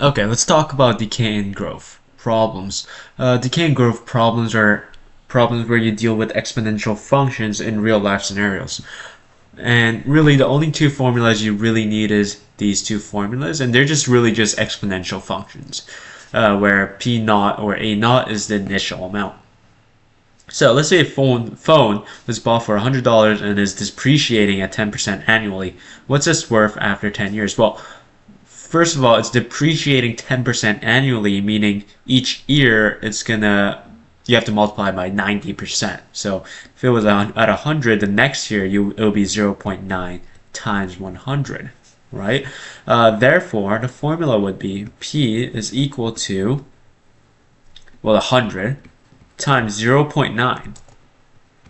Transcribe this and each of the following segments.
Okay, let's talk about decay and growth problems. Decay and growth problems are problems where you deal with exponential functions in real life scenarios. And really, the only two formulas you really need is these two formulas, and they're just really just exponential functions, where p naught or a naught is the initial amount. So let's say a phone was bought for $100 and is depreciating at 10% annually. What's this worth after 10 years? Well, first of all, it's depreciating 10% annually, meaning each year you have to multiply by 90%. So if it was at 100, the next year it'll be 0.9 times 100, right? Therefore, the formula would be P is equal to, well, 100 times 0.9,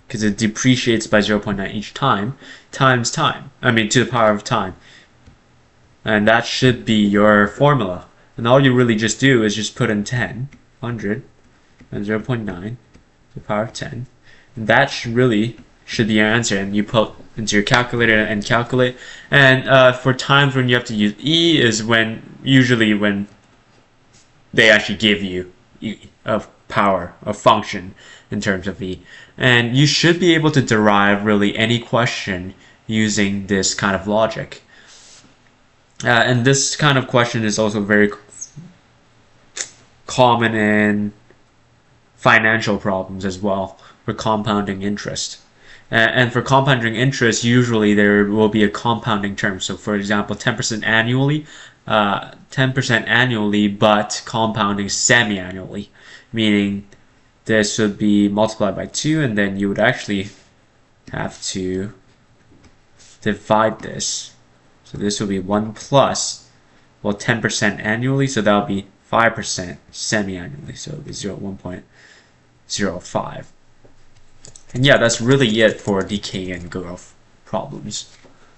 because it depreciates by 0.9 each time, times time. I mean, to the power of time. And that should be your formula. And all you really just do is just put in 10, 100, and 0.9 to the power of 10. And that should be your answer. And you put into your calculator and calculate. And for times when you have to use E is usually when they actually give you E of power, of function in terms of E. And you should be able to derive really any question using this kind of logic. And this kind of question is also very common in financial problems as well, for compounding interest. And for compounding interest, usually there will be a compounding term. So for example, 10% annually, 10% annually, but compounding semi-annually, meaning this would be multiplied by 2, and then you would actually have to divide this. So this will be 1 plus, well, 10% annually, so that will be 5% semi-annually, so it will be 1.05. And yeah, that's really it for decay and growth problems.